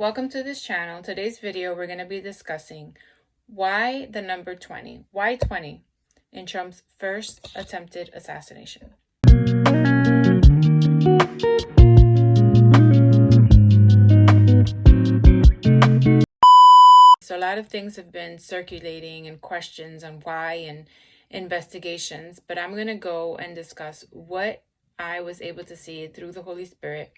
Welcome to this channel. Today's video, we're going to be discussing why the number 20. Why 20 in Trump's first attempted assassination? So a lot of things have been circulating and questions on why and investigations, but I'm going to go and discuss what I was able to see through the Holy Spirit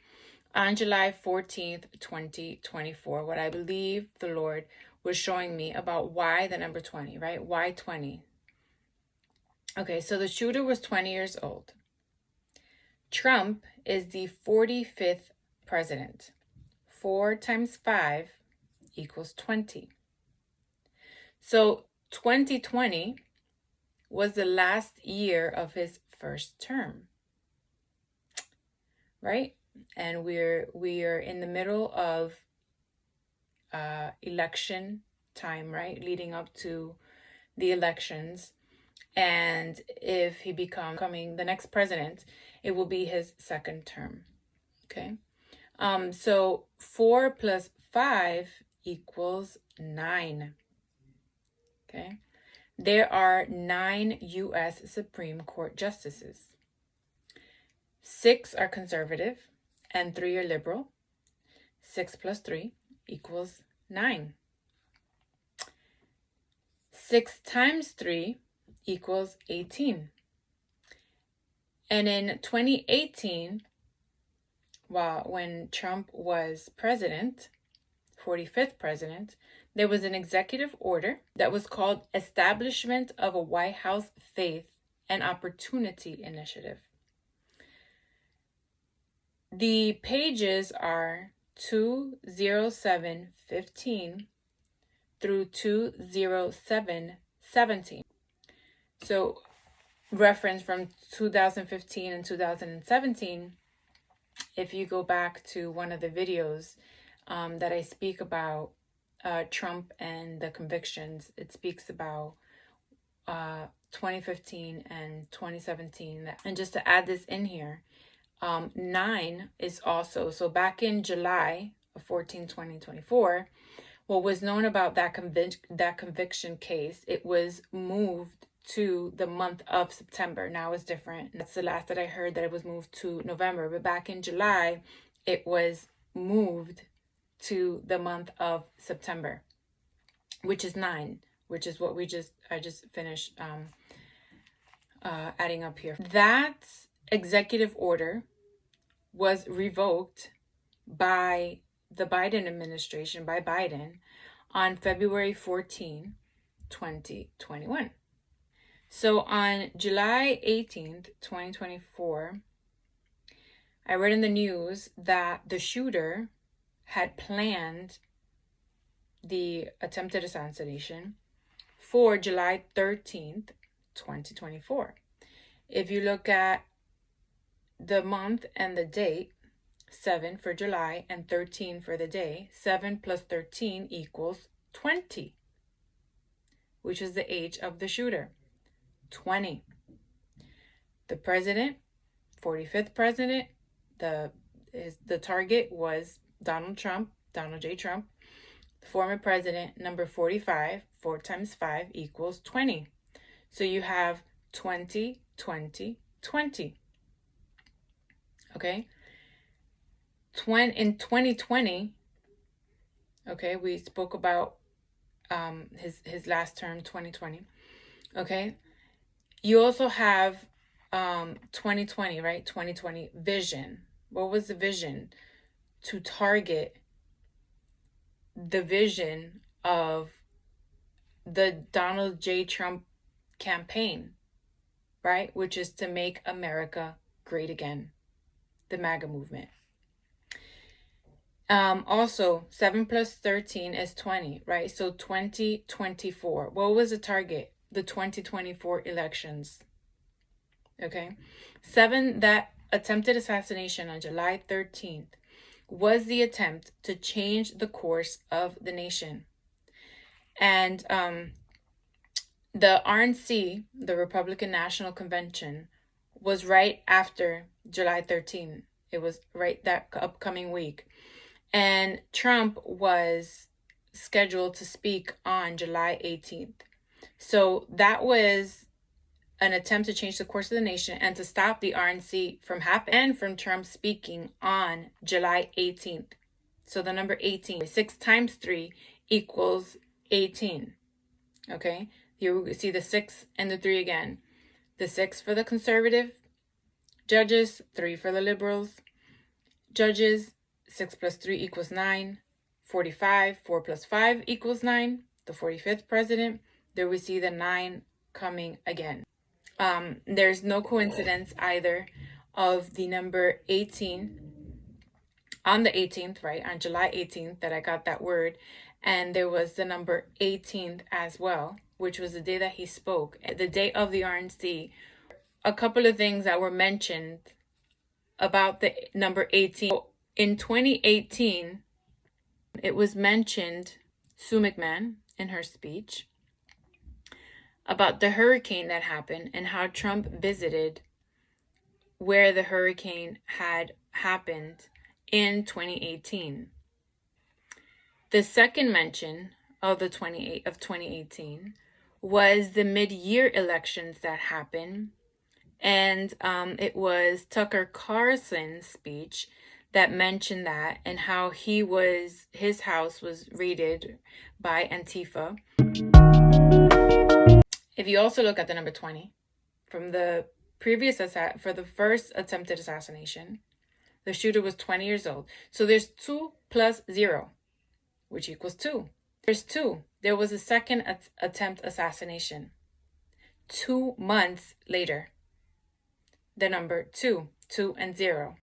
on July 14th, 2024, what I believe the Lord was showing me about why the number 20, right? Why 20? Okay, so the shooter was 20 years old. Trump is the 45th president. 4 times 5 equals 20. So 2020 was the last year of his first term, right? And we are in the middle of election time, right? Leading up to the elections. And if he becoming the next president, it will be his second term. Okay. So 4 plus 5 equals 9. Okay. There are 9 U.S. Supreme Court justices. 6 are conservative and 3 are liberal. 6 plus 3 equals 9. 6 times 3 equals 18. And in 2018, when Trump was president, 45th president, there was an executive order that was called Establishment of a White House Faith and Opportunity Initiative. The pages are 20715 through 20717. So reference from 2015 and 2017, if you go back to one of the videos that I speak about Trump and the convictions, it speaks about 2015 and 2017. And just to add this in here, 9 is also, so back in July of 2024, what was known about that conviction case, it was moved to the month of September. Now it's different. That's the last that I heard, that it was moved to November. But back in July, it was moved to the month of September, which is 9, which is what I just finished adding up here. That executive order was revoked by the Biden administration, by Biden, on February 14, 2021. So on July 18th, 2024, I read in the news that the shooter had planned the attempted assassination for July 13th, 2024. If you look at the month and the date, 7 for July and 13 for the day, 7 plus 13 equals 20, which is the age of the shooter, 20. The president, 45th president, the target was Donald J. Trump, the former president, number 45. 4 times 5 equals 20. So you have 20, 20, 20. Okay. In 2020, okay, we spoke about his last term, 2020. Okay. You also have 2020, right? 2020 vision. What was the vision? To target the vision of the Donald J. Trump campaign, right? Which is to make America great again. The MAGA movement. Also, 7 plus 13 is 20, right? So 2024. What was the target? The 2024 elections. Okay. 7, that attempted assassination on July 13th was the attempt to change the course of the nation. And the RNC, the Republican National Convention, was right after July 13th. It was right that upcoming week. And Trump was scheduled to speak on July 18th. So that was an attempt to change the course of the nation and to stop the RNC from happening and from Trump speaking on July 18th. So the number 18, 6 times 3 equals 18. Okay, here we see the 6 and the 3 again. The 6 for the conservative judges, 3 for the liberals judges. 6 plus 3 equals 9. 45, 4 plus 5 equals 9. The 45th president. There we see the 9 coming again. There's no coincidence either of the number 18 on the 18th, right? On July 18th that I got that word. And there was the number 18th as well, which was the day that he spoke, the day of the RNC. A couple of things that were mentioned about the number 18. In 2018, it was mentioned, Sue McMahon, in her speech, about the hurricane that happened and how Trump visited where the hurricane had happened in 2018. The second mention of the 2018 was the mid-year elections that happened, and it was Tucker Carlson's speech that mentioned that and how his house was raided by Antifa. If you also look at the number 20 from the for the first attempted assassination, the shooter was 20 years old. So there's 2 plus 0, which equals 2. There's 2. There was a second attempt assassination 2 months later. The number 2 and 0.